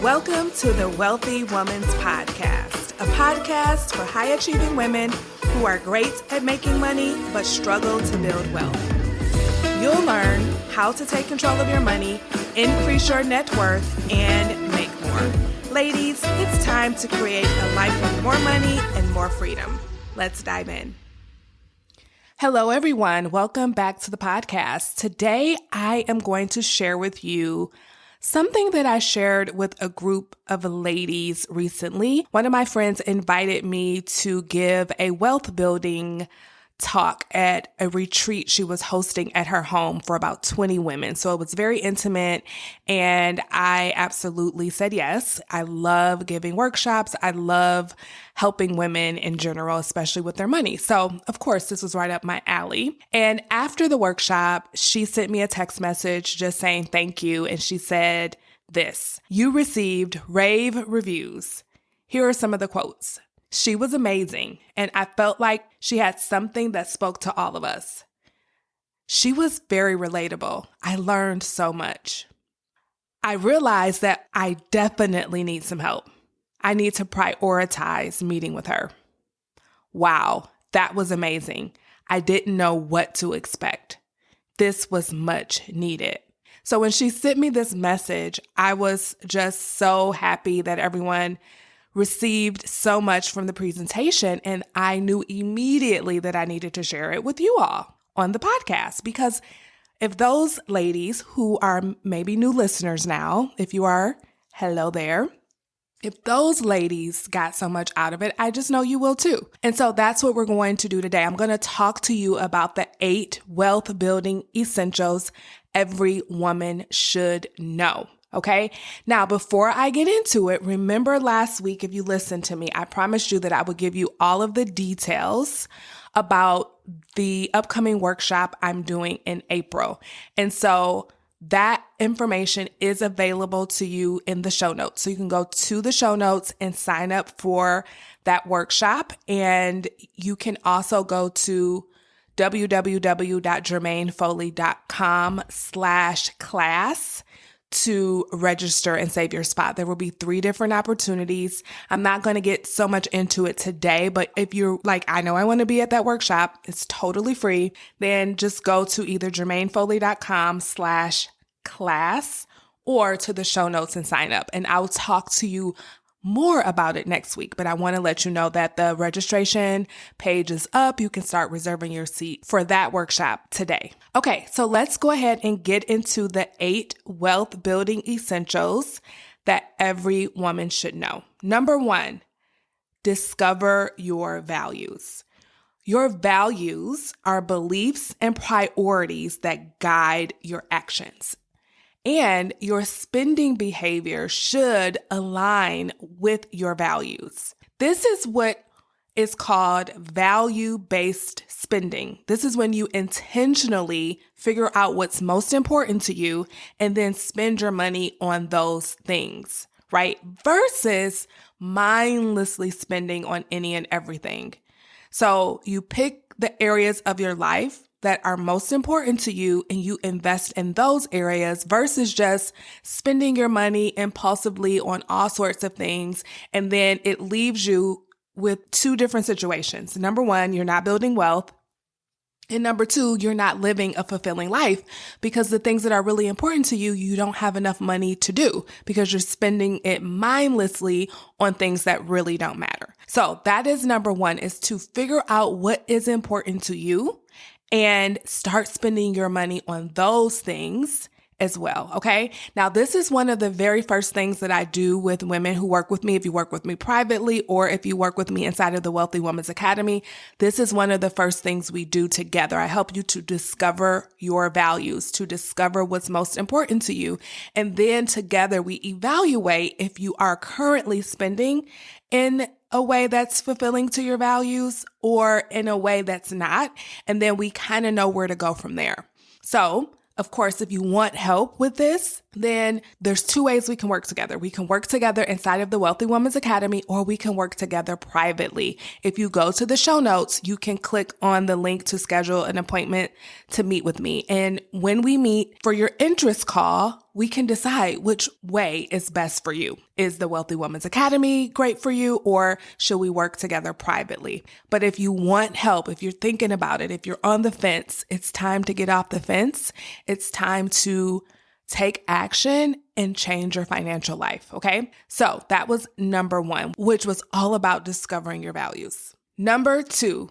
Welcome to the Wealthy Woman's Podcast, a podcast for high-achieving women who are great at making money but struggle to build wealth. You'll learn how to take control of your money, increase your net worth, and make more. Ladies, it's time to create a life with more money and more freedom. Let's dive in. Hello, everyone. Welcome back to the podcast. Today, I am going to share with you something that I shared with a group of ladies recently. One of my friends invited me to give a wealth building talk at a retreat she was hosting at her home for about 20 women. So it was very intimate, and I absolutely said yes. I love giving workshops. I love helping women in general, especially with their money. So of course, this was right up my alley. And after the workshop, she sent me a text message just saying thank you. And she said this: "You received rave reviews. Here are some of the quotes. She was amazing, and I felt like she had something that spoke to all of us. She was very relatable. I learned so much. I realized that I definitely need some help. I need to prioritize meeting with her. Wow, that was amazing. I didn't know what to expect. This was much needed." So when she sent me this message, I was just so happy that everyone received so much from the presentation, and I knew immediately that I needed to share it with you all on the podcast, because if those ladies who are maybe new listeners now, if you are, hello there. If those ladies got so much out of it, I just know you will too. And so that's what we're going to do today. I'm going to talk to you about the 8 wealth building essentials every woman should know. Okay. Now, before I get into it, remember last week, if you listened to me, I promised you that I would give you all of the details about the upcoming workshop I'm doing in April. And so that information is available to you in the show notes. So you can go to the show notes and sign up for that workshop. And you can also go to www.jermainefoley.com/class to register and save your spot. There will be 3 different opportunities. I'm not going to get so much into it today, but if you're like, I know I want to be at that workshop, it's totally free, then just go to either jermainefoley.com/class or to the show notes and sign up. And I'll talk to you more about it next week, but I want to let you know that the registration page is up. You can start reserving your seat for that workshop today. Okay, so let's go ahead and get into the 8 wealth building essentials that every woman should know. Number 1, discover your values. Your values are beliefs and priorities that guide your actions. And your spending behavior should align with your values. This is what is called value-based spending. This is when you intentionally figure out what's most important to you and then spend your money on those things, right? Versus mindlessly spending on any and everything. So you pick the areas of your life that are most important to you and you invest in those areas versus just spending your money impulsively on all sorts of things. And then it leaves you with 2 different situations. Number 1, you're not building wealth. And number 2, you're not living a fulfilling life because the things that are really important to you, you don't have enough money to do because you're spending it mindlessly on things that really don't matter. So that is number 1, is to figure out what is important to you and start spending your money on those things as well. Okay. Now, this is one of the very first things that I do with women who work with me. If you work with me privately or if you work with me inside of the Wealthy Woman's Academy, this is one of the first things we do together. I help you to discover your values, to discover what's most important to you. And then together we evaluate if you are currently spending in a way that's fulfilling to your values or in a way that's not. And then we kind of know where to go from there. So, of course, if you want help with this, then there's 2 ways we can work together. We can work together inside of the Wealthy Woman's Academy, or we can work together privately. If you go to the show notes, you can click on the link to schedule an appointment to meet with me. And when we meet for your interest call, we can decide which way is best for you. Is the Wealthy Woman's Academy great for you, or should we work together privately? But if you want help, if you're thinking about it, if you're on the fence, it's time to get off the fence. It's time to take action and change your financial life, okay? So that was number 1, which was all about discovering your values. Number 2,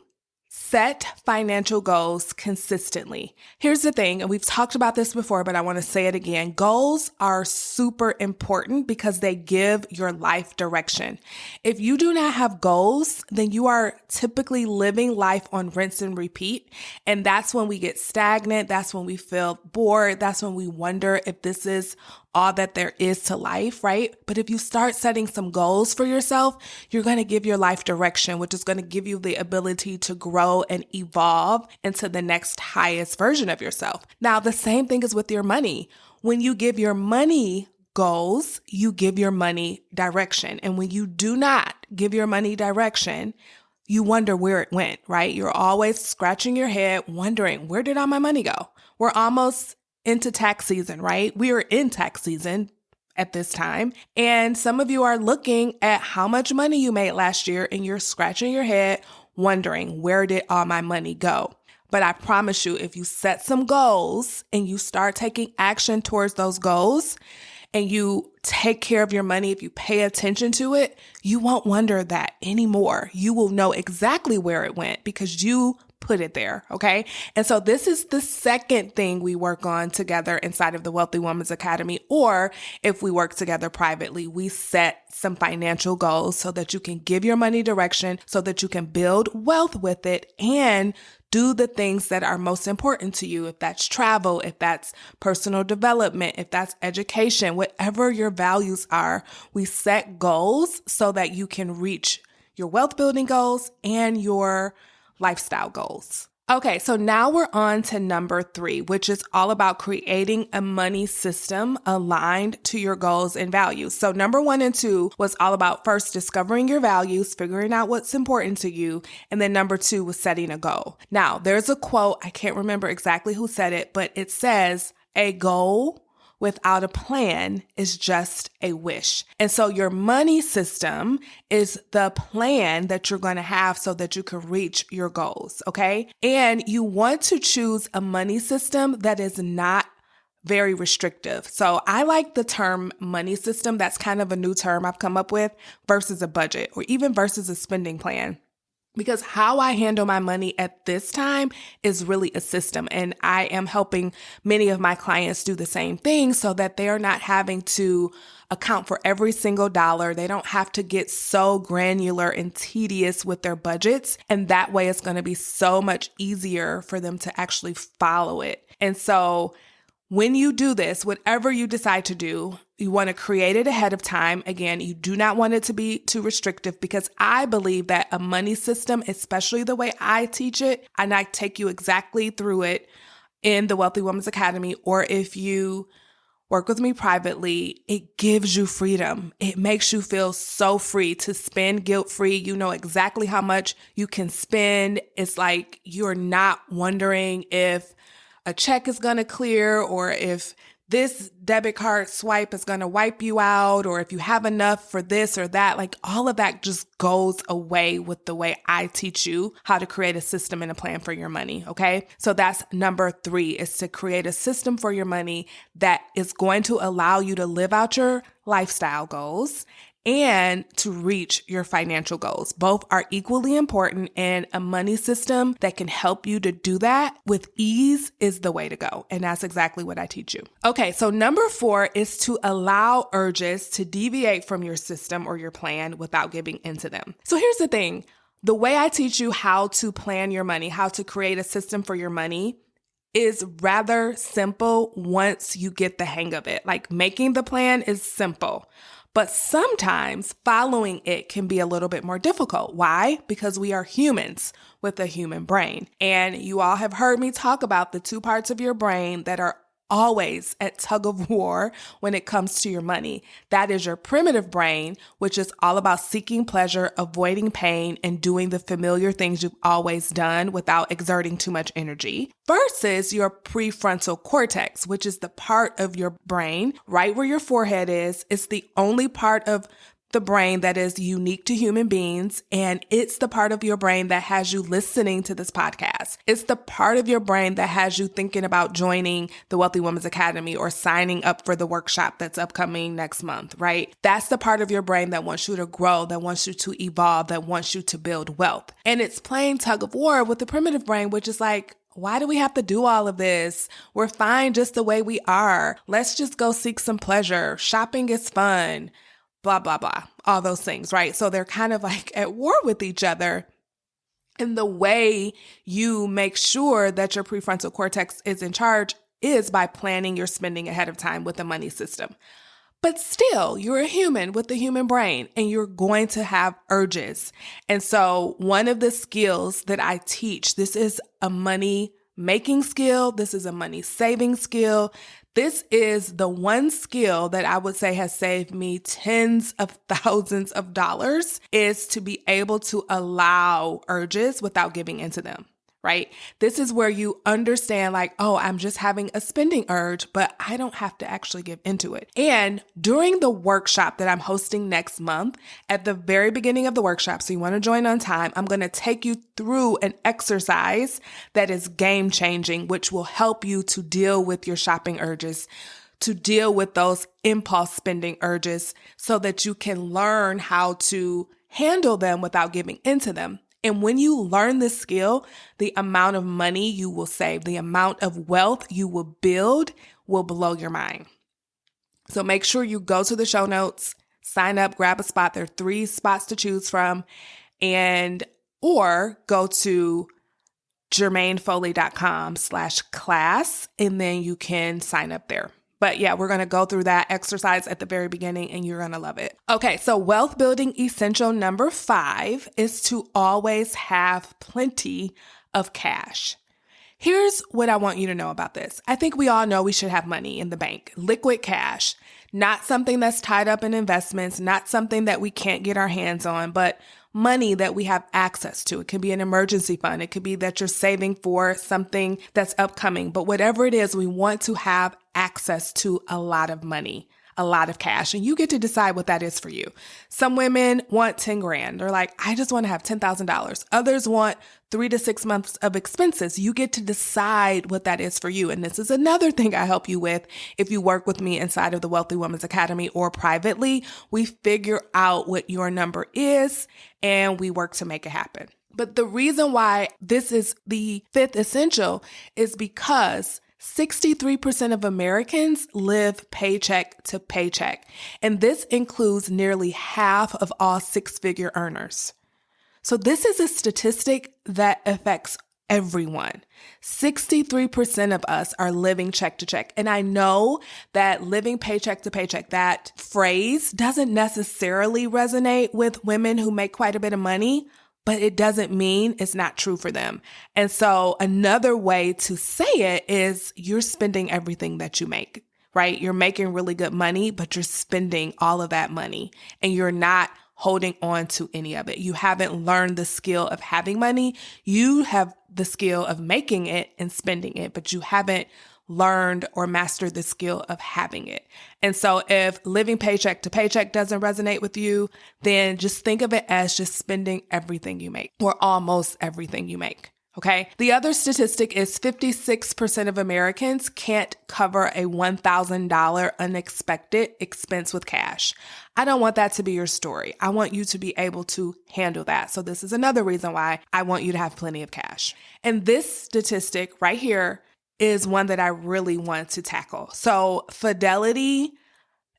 set financial goals consistently. Here's the thing, and we've talked about this before, but I want to say it again. Goals are super important because they give your life direction. If you do not have goals, then you are typically living life on rinse and repeat. And that's when we get stagnant. That's when we feel bored. That's when we wonder if this is all that there is to life, right? But if you start setting some goals for yourself, you're going to give your life direction, which is going to give you the ability to grow and evolve into the next highest version of yourself. Now, the same thing is with your money. When you give your money goals, you give your money direction. And when you do not give your money direction, you wonder where it went, right? You're always scratching your head, wondering, where did all my money go? We're almost into tax season, right? We are in tax season at this time. And some of you are looking at how much money you made last year and you're scratching your head, wondering, where did all my money go? But I promise you, if you set some goals and you start taking action towards those goals and you take care of your money, if you pay attention to it, you won't wonder that anymore. You will know exactly where it went because you put it there, okay? And so this is the second thing we work on together inside of the Wealthy Woman's Academy, or if we work together privately, we set some financial goals so that you can give your money direction, so that you can build wealth with it and do the things that are most important to you. If that's travel, if that's personal development, if that's education, whatever your values are, we set goals so that you can reach your wealth building goals and your lifestyle goals. Okay, so now we're on to number 3, which is all about creating a money system aligned to your goals and values. So number 1 and 2 was all about first discovering your values, figuring out what's important to you. And then number 2 was setting a goal. Now, there's a quote, I can't remember exactly who said it, but it says, a goal without a plan is just a wish. And so your money system is the plan that you're going to have so that you can reach your goals, okay? And you want to choose a money system that is not very restrictive. So I like the term money system. That's kind of a new term I've come up with versus a budget or even versus a spending plan. Because how I handle my money at this time is really a system. And I am helping many of my clients do the same thing so that they are not having to account for every single dollar. They don't have to get so granular and tedious with their budgets. And that way it's going to be so much easier for them to actually follow it. And so when you do this, whatever you decide to do, you want to create it ahead of time. Again, you do not want it to be too restrictive because I believe that a money system, especially the way I teach it, and I take you exactly through it in the Wealthy Woman's Academy, or if you work with me privately, it gives you freedom. It makes you feel so free to spend guilt-free. You know exactly how much you can spend. It's like you're not wondering if a check is going to clear or if this debit card swipe is going to wipe you out or if you have enough for this or that. Like all of that just goes away with the way I teach you how to create a system and a plan for your money. Okay. So that's number 3, is to create a system for your money that is going to allow you to live out your lifestyle goals and to reach your financial goals. Both are equally important, and a money system that can help you to do that with ease is the way to go. And that's exactly what I teach you. Okay, so number 4 is to allow urges to deviate from your system or your plan without giving into them. So here's the thing. The way I teach you how to plan your money, how to create a system for your money, is rather simple once you get the hang of it. Like making the plan is simple. But sometimes following it can be a little bit more difficult. Why? Because we are humans with a human brain. And you all have heard me talk about the 2 parts of your brain that are always at tug of war when it comes to your money. That is your primitive brain, which is all about seeking pleasure, avoiding pain, and doing the familiar things you've always done without exerting too much energy, versus your prefrontal cortex, which is the part of your brain right where your forehead is. It's the only part of the brain that is unique to human beings, and it's the part of your brain that has you listening to this podcast. It's the part of your brain that has you thinking about joining the Wealthy Women's Academy or signing up for the workshop that's upcoming next month, right? That's the part of your brain that wants you to grow, that wants you to evolve, that wants you to build wealth. And it's playing tug of war with the primitive brain, which is like, why do we have to do all of this? We're fine just the way we are. Let's just go seek some pleasure. Shopping is fun. Blah, blah, blah, all those things, right? So they're kind of like at war with each other. And the way you make sure that your prefrontal cortex is in charge is by planning your spending ahead of time with the money system. But still, you're a human with the human brain, and you're going to have urges. And so one of the skills that I teach, this is a money making skill. This is a money saving skill. This is the one skill that I would say has saved me tens of thousands of dollars, is to be able to allow urges without giving into them, right? This is where you understand like, oh, I'm just having a spending urge, but I don't have to actually give into it. And during the workshop that I'm hosting next month, at the very beginning of the workshop, so you want to join on time, I'm going to take you through an exercise that is game changing, which will help you to deal with your shopping urges, to deal with those impulse spending urges, so that you can learn how to handle them without giving into them. And when you learn this skill, the amount of money you will save, the amount of wealth you will build will blow your mind. So make sure you go to the show notes, sign up, grab a spot. There are 3 spots to choose from, or go to jermainefoley.com/class, and then you can sign up there. But yeah, we're going to go through that exercise at the very beginning, and you're going to love it. Okay, so wealth building essential number 5 is to always have plenty of cash. Here's what I want you to know about this. I think we all know we should have money in the bank, liquid cash, not something that's tied up in investments, not something that we can't get our hands on, but money that we have access to. It could be an emergency fund. It could be that you're saving for something that's upcoming. But whatever it is, we want to have access to a lot of money, a lot of cash. And you get to decide what that is for you. Some women want 10 grand. They're like, I just want to have $10,000. Others want 3 to 6 months of expenses. You get to decide what that is for you. And this is another thing I help you with. If you work with me inside of the Wealthy Women's Academy or privately, we figure out what your number is and we work to make it happen. But the reason why this is the 5th essential is because 63% of Americans live paycheck to paycheck, and this includes nearly half of all 6-figure earners. So this is a statistic that affects everyone. 63% of us are living check to check. And I know that living paycheck to paycheck, that phrase doesn't necessarily resonate with women who make quite a bit of money, but it doesn't mean it's not true for them. And so another way to say it is you're spending everything that you make, right? You're making really good money, but you're spending all of that money and you're not holding on to any of it. You haven't learned the skill of having money. You have the skill of making it and spending it, but you haven't learned or mastered the skill of having it. And so if living paycheck to paycheck doesn't resonate with you, then just think of it as just spending everything you make or almost everything you make. Okay. The other statistic is 56% of Americans can't cover a $1,000 unexpected expense with cash. I don't want that to be your story. I want you to be able to handle that. So this is another reason why I want you to have plenty of cash. And this statistic right here is one that I really want to tackle. So Fidelity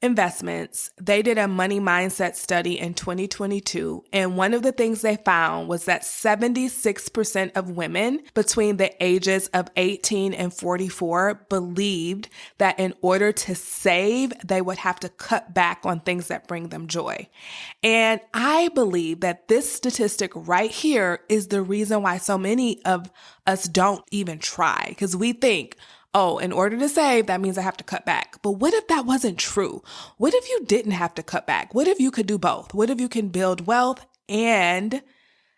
Investments, they did a money mindset study in 2022. And one of the things they found was that 76% of women between the ages of 18 and 44 believed that in order to save, they would have to cut back on things that bring them joy. And I believe that this statistic right here is the reason why so many of us don't even try, because we think, oh, in order to save, that means I have to cut back. But what if that wasn't true? What if you didn't have to cut back? What if you could do both? What if you can build wealth and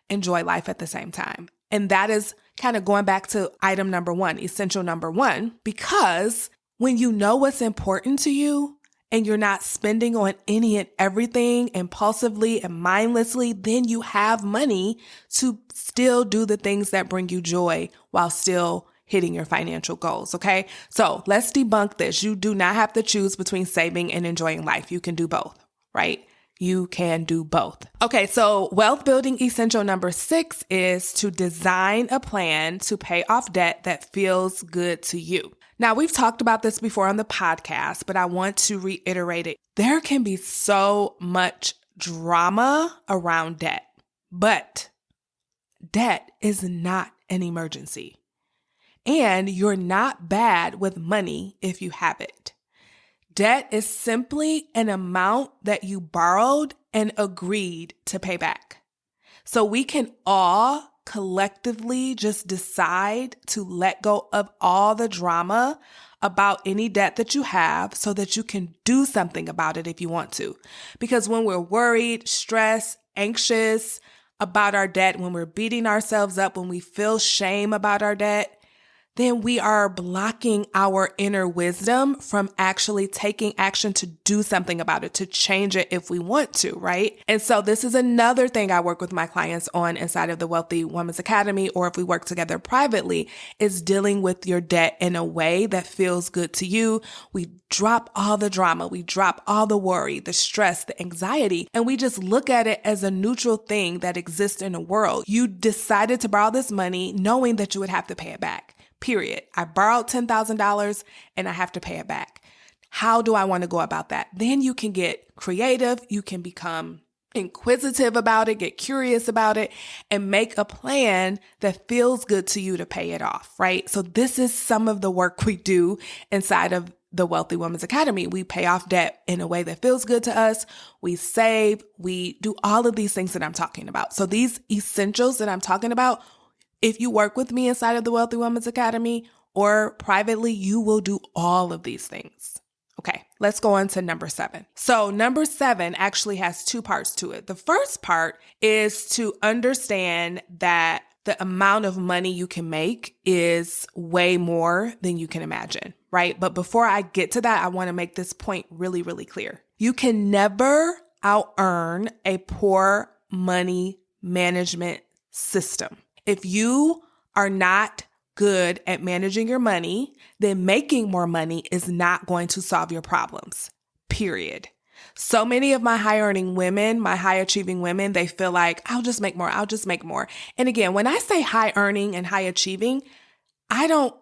enjoy life at the same time? And that is kind of going back to item number one, essential number one, because when you know what's important to you and you're not spending on any and everything impulsively and mindlessly, then you have money to still do the things that bring you joy while still hitting your financial goals. Okay. So let's debunk this. You do not have to choose between saving and enjoying life. You can do both, right? You can do both. Okay, so wealth building essential number 6 is to design a plan to pay off debt that feels good to you. Now, we've talked about this before on the podcast, but I want to reiterate it. There can be so much drama around debt, but debt is not an emergency. And you're not bad with money if you have it. Debt is simply an amount that you borrowed and agreed to pay back. So we can all collectively just decide to let go of all the drama about any debt that you have so that you can do something about it if you want to. Because when we're worried, stressed, anxious about our debt, when we're beating ourselves up, when we feel shame about our debt, then we are blocking our inner wisdom from actually taking action to do something about it, to change it if we want to, right? And so this is another thing I work with my clients on inside of the Wealthy Women's Academy, or if we work together privately, is dealing with your debt in a way that feels good to you. We drop all the drama, we drop all the worry, the stress, the anxiety, and we just look at it as a neutral thing that exists in the world. You decided to borrow this money knowing that you would have to pay it back. Period. I borrowed $10,000 and I have to pay it back. How do I want to go about that? Then you can get creative. You can become inquisitive about it, get curious about it, and make a plan that feels good to you to pay it off, right? So this is some of the work we do inside of the Wealthy Women's Academy. We pay off debt in a way that feels good to us. We save. We do all of these things that I'm talking about. So these essentials that I'm talking about, if you work with me inside of the Wealthy Women's Academy or privately, you will do all of these things. Okay, let's go on to number 7. So number 7 actually has 2 parts to it. The first part is to understand that the amount of money you can make is way more than you can imagine, right? But before I get to that, I want to make this point really, really clear. You can never out-earn a poor money management system. If you are not good at managing your money, then making more money is not going to solve your problems, period. So many of my high earning women, my high achieving women, they feel like, I'll just make more. And again, when I say high earning and high achieving, I don't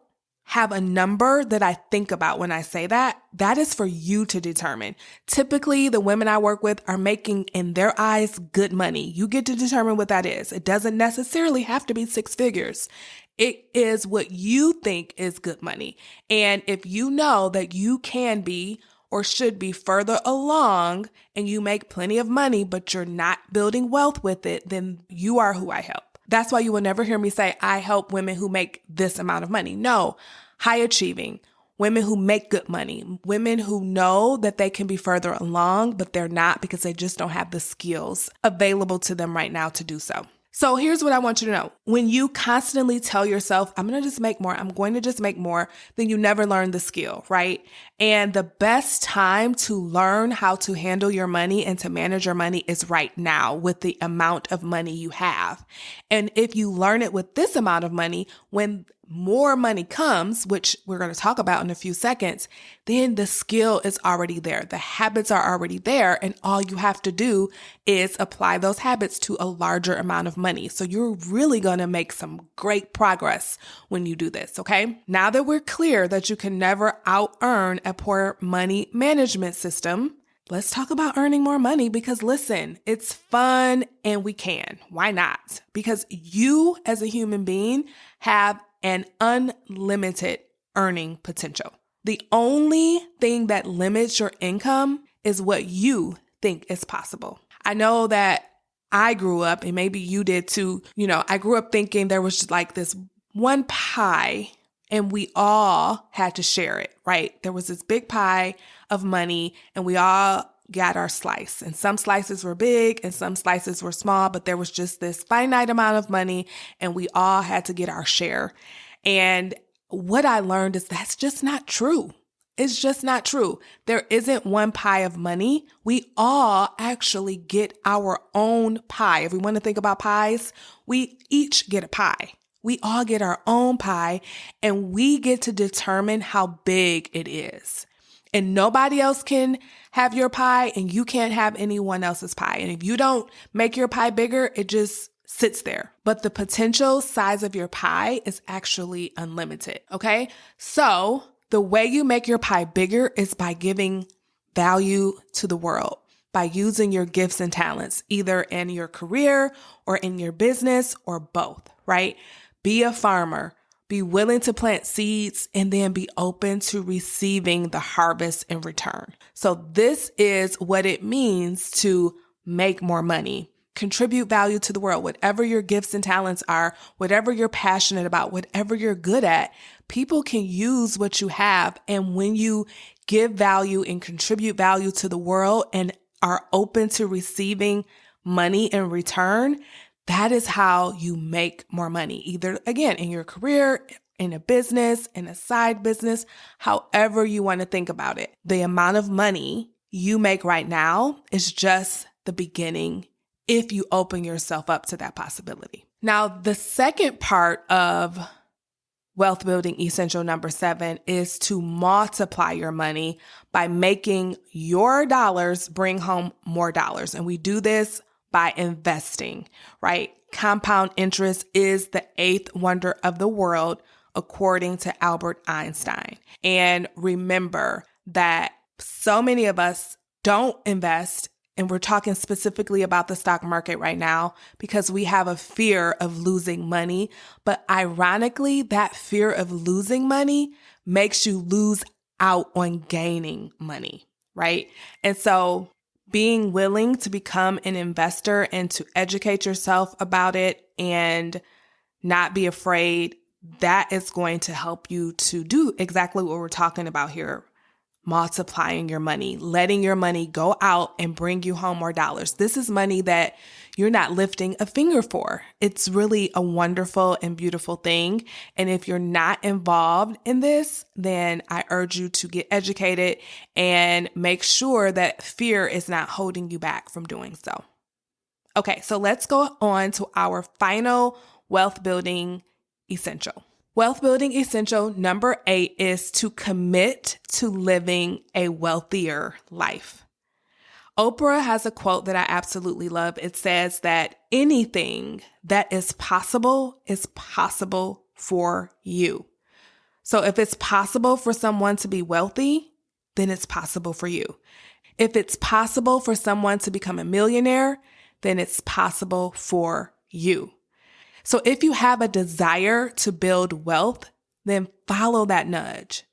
have a number that I think about when I say that. That is for you to determine. Typically, the women I work with are making, in their eyes, good money. You get to determine what that is. It doesn't necessarily have to be 6 figures. It is what you think is good money. And if you know that you can be or should be further along and you make plenty of money, but you're not building wealth with it, then you are who I help. That's why you will never hear me say, I help women who make this amount of money. No, high achieving, women who make good money, women who know that they can be further along, but they're not because they just don't have the skills available to them right now to do so. So here's what I want you to know. When you constantly tell yourself, I'm going to just make more, then you never learn the skill, right? And the best time to learn how to handle your money and to manage your money is right now with the amount of money you have. And if you learn it with this amount of money, when more money comes, which we're going to talk about in a few seconds, then the skill is already there. The habits are already there. And all you have to do is apply those habits to a larger amount of money. So you're really going to make some great progress when you do this. Okay. Now that we're clear that you can never out-earn a poor money management system, let's talk about earning more money because listen, it's fun and we can. Why not? Because you as a human being have an unlimited earning potential. The only thing that limits your income is what you think is possible. I know that I grew up, and maybe you did too, I grew up thinking there was just like this one pie and we all had to share it, right? There was this big pie of money and we all got our slice, and some slices were big and some slices were small, but there was just this finite amount of money and we all had to get our share. And what I learned is that's just not true. It's just not true. There isn't one pie of money. We all actually get our own pie. If we want to think about pies, we each get a pie. We all get our own pie and we get to determine how big it is. And nobody else can have your pie and you can't have anyone else's pie. And if you don't make your pie bigger, it just sits there. But the potential size of your pie is actually unlimited, okay? So the way you make your pie bigger is by giving value to the world, by using your gifts and talents, either in your career or in your business or both, right? Be a farmer. Be willing to plant seeds and then be open to receiving the harvest in return. So this is what it means to make more money, contribute value to the world, whatever your gifts and talents are, whatever you're passionate about, whatever you're good at, people can use what you have. And when you give value and contribute value to the world and are open to receiving money in return, that is how you make more money, either, again, in your career, in a business, in a side business, however you want to think about it. The amount of money you make right now is just the beginning if you open yourself up to that possibility. Now, the second part of wealth building essential number 7 is to multiply your money by making your dollars bring home more dollars. And we do this by investing, right? Compound interest is the 8th wonder of the world, according to Albert Einstein. And remember that so many of us don't invest, and we're talking specifically about the stock market right now because we have a fear of losing money. But ironically, that fear of losing money makes you lose out on gaining money, right? And so being willing to become an investor and to educate yourself about it and not be afraid, that is going to help you to do exactly what we're talking about here. Multiplying your money, letting your money go out and bring you home more dollars. This is money that you're not lifting a finger for. It's really a wonderful and beautiful thing. And if you're not involved in this, then I urge you to get educated and make sure that fear is not holding you back from doing so. Okay, so let's go on to our final wealth building essential. Wealth building essential number 8 is to commit to living a wealthier life. Oprah has a quote that I absolutely love. It says that anything that is possible for you. So if it's possible for someone to be wealthy, then it's possible for you. If it's possible for someone to become a millionaire, then it's possible for you. So if you have a desire to build wealth, then follow that nudge.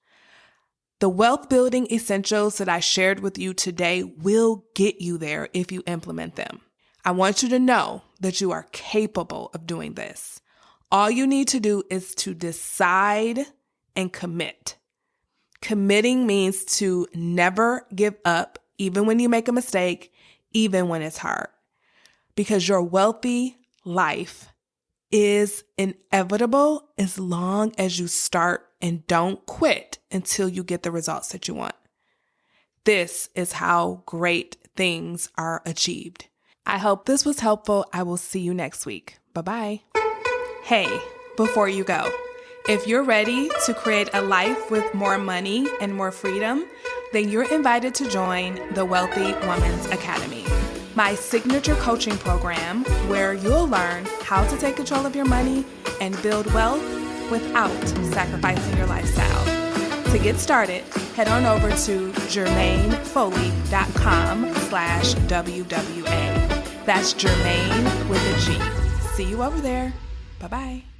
The wealth building essentials that I shared with you today will get you there if you implement them. I want you to know that you are capable of doing this. All you need to do is to decide and commit. Committing means to never give up, even when you make a mistake, even when it's hard. Because your wealthy life is inevitable as long as you start and don't quit until you get the results that you want. This is how great things are achieved. I hope this was helpful. I will see you next week. Bye-bye. Hey, before you go, if you're ready to create a life with more money and more freedom, then you're invited to join the Wealthy Woman's Academy, my signature coaching program where you'll learn how to take control of your money and build wealth without sacrificing your lifestyle. To get started, head on over to jermainefoley.com/WWA. That's Jermaine with a G. See you over there. Bye-bye.